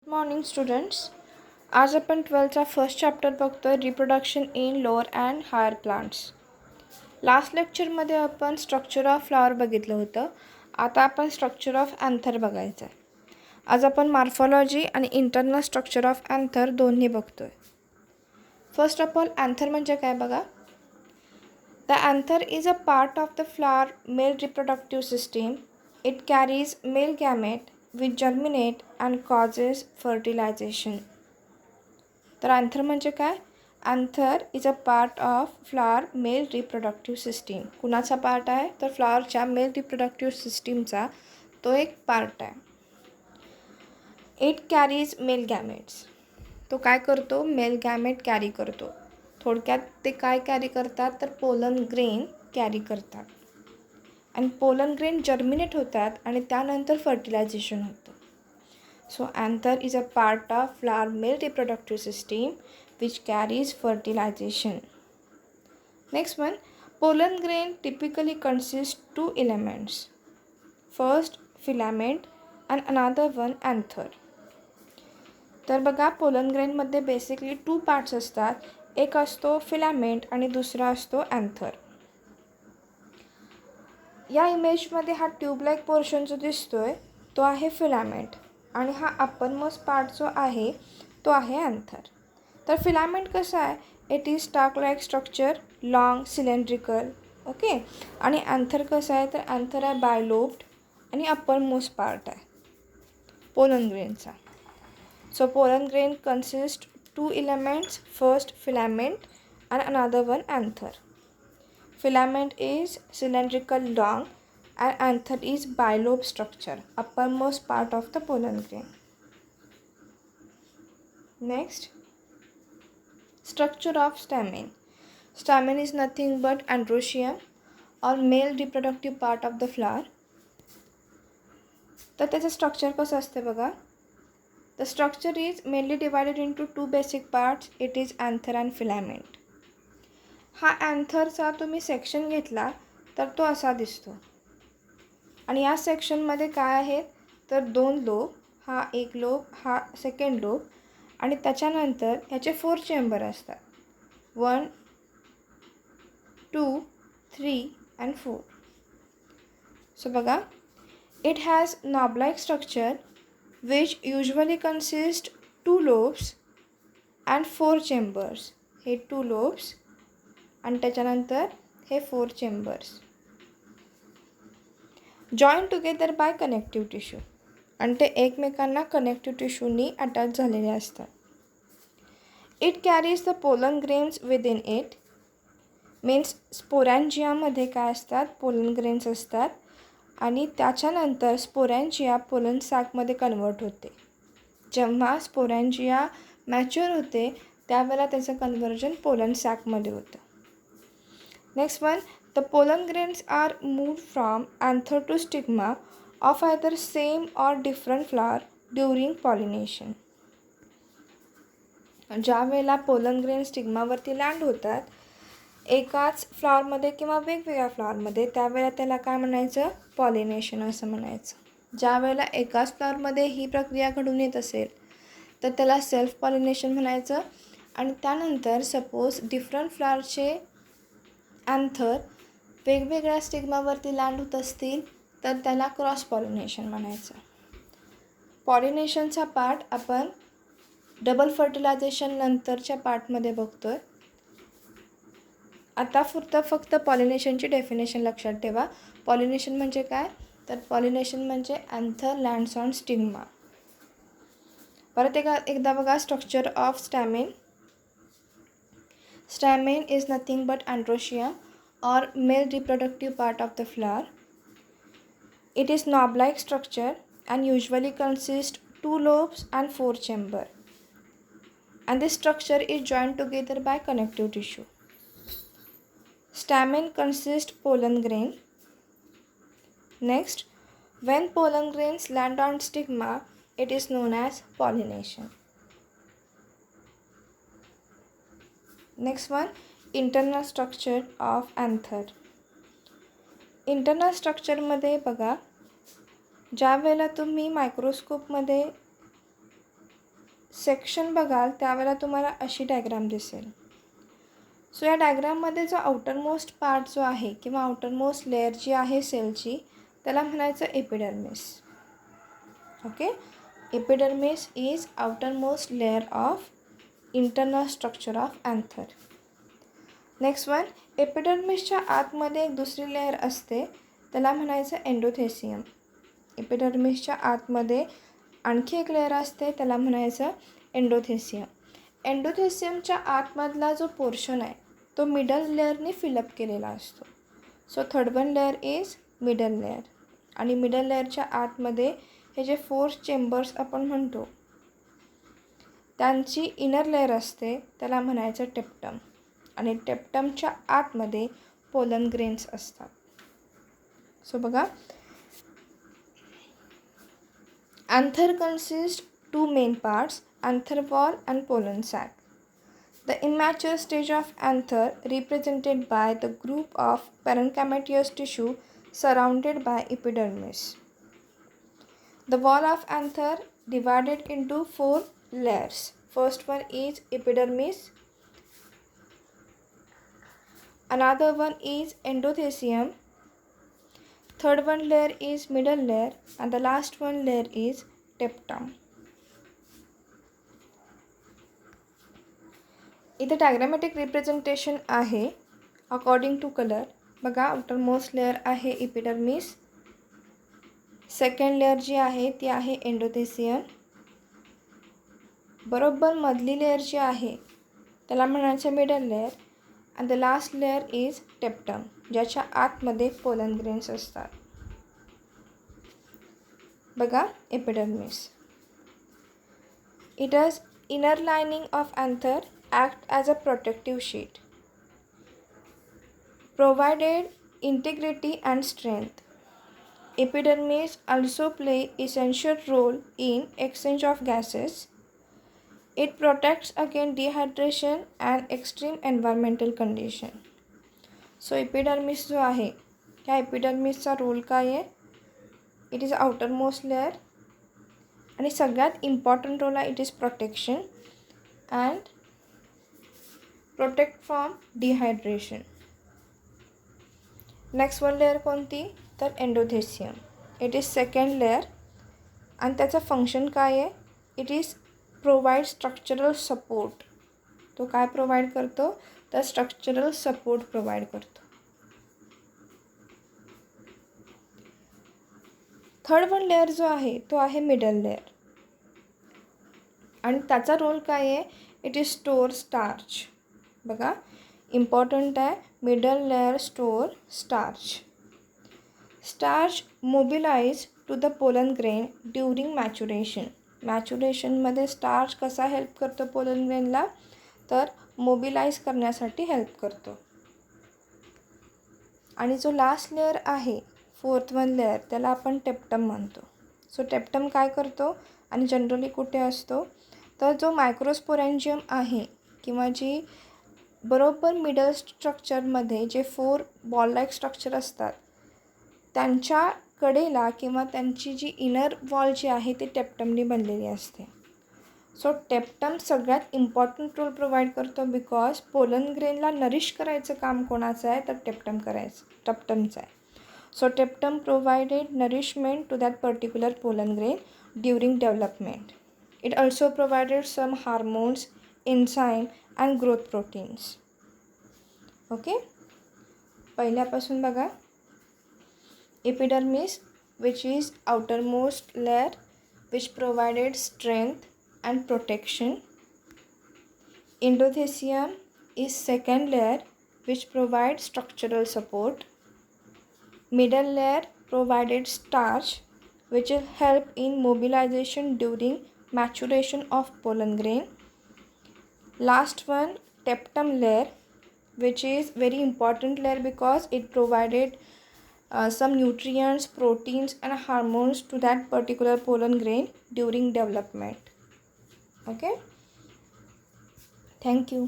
Morning students. आज आपण 12चा फर्स्ट चॅप्टर बघतोय, reproduction in lower and higher plants. Last लेक्चरमध्ये आपण स्ट्रक्चर ऑफ फ्लॉवर बघितलं होतं. आता आपण स्ट्रक्चर ऑफ अँथर बघायचं आहे. आज आपण मॉर्फॉलॉजी आणि इंटरनल स्ट्रक्चर ऑफ अँथर दोन्ही बघतोय. फर्स्ट ऑफ ऑल, अँथर म्हणजे काय बघा. The anther is a part of the flower male reproductive system. It carries mail gamete which germinate and causes fertilization. तर अँथर म्हणजे काय. Anther is a part of flower male reproductive system. कुणाचा part आहे तर फ्लॉवरच्या male reproductive सिस्टीमचा तो एक part आहे. It carries male gametes. तो काय करतो, मेल गॅमेट कॅरी करतो. थोडक्यात ते काय कॅरी करतात तर पोलन ग्रेन कॅरी करतात. आणि पोलन ग्रेन जर्मिनेट होतात आणि त्यानंतर फर्टिलायझेशन होतं. So anther is a part of flower male reproductive system which carries fertilization. Next one, pollen grain typically consist two elements. First filament and another one anther. तर बघा, pollen ग्रेनमध्ये basically 2 parts असतात. एक असतो filament आणि दुसरा असतो anther. या इमेजमध्ये हा ट्यूबलाईक पोर्शन जो दिसतोय तो आहे फिलामेंट आणि हा अपरमोस्ट पार्ट जो आहे तो आहे अँथर. तर फिलामेंट कसं आहे, it is stalk like structure, long cylindrical. Okay. आणि अँथर कसं आहे तर अँथर आहे बायलोब्ड आणि अपरमोस्ट पार्ट आहे पोलन ग्रेनचा. So pollen grain consist 2 elements. First filament and another one anther. Filament is cylindrical long and anther is bilobe structure, uppermost part of the pollen grain. Next, structure of stamen. Stamen is nothing but androecium or male reproductive part of the flower. तर त्याचं structure कसं असते बघा. The structure is mainly divided into 2 basic parts. It is anther and filament. हा अँथरचा तुम्ही section घेतला तर तो असा दिसतो. आणि या सेक्शनमध्ये काय आहेत तर 2 लोब, हा एक लोब, हा सेकंड लोब आणि त्याच्यानंतर ह्याचे 4 चेंबर असतात. 1, 2, 3 and 4. सो बघा, it has knob like structure which usually consist 2 lobes and 4 chambers. हे 2 लोब्स आणि त्याच्यानंतर हे 4 chambers join together by connective tissue. आणि ते एकमेकांना कनेक्टिव्ह टिश्यूनी अटॅच झालेले असतात. It carries the pollen grains within it. Means स्पोरॅन्जियामध्ये काय असतात, पोलन ग्रेन्स असतात आणि त्याच्यानंतर स्पोरॅन्जिया पोलन सॅकमध्ये कन्वर्ट होते. जेव्हा स्पोरॅन्जिया मॅच्युअर होते त्यावेळेला त्याचं कन्व्हर्जन पोलन सॅकमध्ये होतं. Next one, the pollen grains are moved from anther to stigma of either same or different flower during pollination. ज्या वेळेला पोलन ग्रेन स्टिग्मावरती लँड होतात एकाच फ्लॉवरमध्ये किंवा वेगवेगळ्या फ्लॉवरमध्ये, त्यावेळेला त्याला काय म्हणायचं, पॉलिनेशन असं म्हणायचं. ज्या वेळेला एकाच फ्लॉवरमध्ये ही प्रक्रिया घडून येत असेल तर त्याला सेल्फ पॉलिनेशन म्हणायचं. आणि त्यानंतर सपोज डिफरंट फ्लॉवरचे अँथर वेगवेगळ्या स्टिग्मावरती लँड होत असतील तर त्याला क्रॉस पॉलिनेशन म्हणायचं. पॉलिनेशनचा पार्ट आपण डबल फर्टिलायझेशन नंतरच्या पार्टमध्ये बघतोय. आता फक्त पॉलिनेशनची डेफिनेशन लक्षात ठेवा. पॉलिनेशन म्हणजे काय तर पॉलिनेशन म्हणजे अँथर लँड्स ऑन स्टिग्मा. परत एकदा बघा, structure of stamen. Stamen is nothing but androecium or male reproductive part of the flower. It is knob-like structure and usually consists 2 lobes and 4 chamber. And this structure is joined together by connective tissue. Stamen consists pollen grain. Next, when pollen grains land on stigma, it is known as pollination. Next one, internal structure of anther. Internal स्ट्रक्चरमध्ये बघा, ज्या वेळेला तुम्ही मायक्रोस्कोपमध्ये section बघाल त्यावेळेला तुम्हाला अशी diagram दिसेल. सो या डायग्राममध्ये जो आउटरमोस्ट पार्ट जो आहे किंवा आउटरमोस्ट लेअर जी आहे सेलची त्याला म्हणायचं epidermis. Okay, epidermis is outermost layer of internal structure of anther. Next one, एपिडर्मिसच्या आतमध्ये एक दुसरी लेअर असते त्याला म्हणायचं एंडोथेसियम. एपिडर्मिसच्या आतमध्ये आणखी एक लेअर असते त्याला म्हणायचं एंडोथेसियम. एंडोथेसियमच्या आतमधला जो पोर्शन आहे तो मिडल लेअरने फिलअप केलेला असतो. So third one layer is middle layer. आणि मिडल लेअरच्या आतमध्ये हे जे 4 चेंबर्स आपण म्हणतो त्यांची इनर लेअर असते त्याला म्हणायचं टेप्टम. आणि टेप्टमच्या आतमध्ये पोलन ग्रेन्स असतात. सो बघा, anther consists 2 main parts, anther wall and pollen sac. The immature stage of anther represented by the group of parenchymatous tissue surrounded by epidermis. The wall of anther divided into 4 layers. First one is epidermis, another one is endothecium, third one layer is middle layer and the last one layer is टेप्टम. इथे diagrammatic representation आहे according to colour. बघा, outermost layer आहे epidermis, second layer जी आहे ती आहे endothecium, बरोबर मधली layer जी आहे त्याला म्हणायचं middle layer and the last layer is टेप्टम ज्याच्या आतमध्ये पोलन ग्रेन्स असतात. बघा, epidermis. It is inner lining of anther act as a protective sheet, provided integrity and strength. Epidermis also play essential role in exchange of gases. It protects against dehydration and extreme environmental condition. So epidermis जो आहे त्या एपिडर्मिसचा role काय आहे? It is outermost layer आणि सगळ्यात important role आहे it is protection and protect from dehydration. Next one layer कोणती? तर endothecium. It is second layer आणि त्याचं फंक्शन काय आहे? It is provide structural support. तो काय प्रोवाइड करतो? तर स्ट्रक्चरल सपोर्ट प्रोवाइड करतो. थर्ड वन लेअर जो आहे तो आहे मिडल लेअर आणि त्याचा रोल काय आहे? It is store starch. बघा, इम्पॉर्टंट आहे, middle layer store starch. Starch mobilise to the pollen grain during maturation. मॅच्युरेशनमध्ये स्टार्च कसा हेल्प करतो पोलन ग्रेनला? तर मोबिलाइज करण्यासाठी हेल्प करतो. आणि जो लास्ट लेअर आहे फोर्थ वन लेअर त्याला आपण टेप्टम म्हणतो. सो टेप्टम काय करतो आणि जनरली कुठे असतो? तर जो मायक्रोस्पोरेंजियम आहे किंवा जी बरोबर मिडल स्ट्रक्चरमध्ये जे 4 बॉल लाईक स्ट्रक्चर असतात त्यांच्या कडेला किंवा त्यांची जी इनर वॉल जी आहे ती टेप्टमनी बनलेली असते. सो टेप्टम सगळ्यात इम्पॉर्टंट रोल प्रोव्हाइड करतो बिकॉज पोलन ग्रेनला नरिश करायचं काम कोणाचं आहे? तर टेप्टमचं आहे. So tapetum provided nourishment to that particular pollen grain during development. It also provided some hormones, enzyme and growth proteins. Okay, पहिल्यापासून बघा. Epidermis which is outermost layer which provided strength and protection. Endothecium is second layer which provides structural support. Middle layer provided starch which will help in mobilization during maturation of pollen grain. Last one, टेप्टम layer, which is very important layer because it provided some nutrients, proteins and hormones to that particular pollen grain during development. Okay, thank you.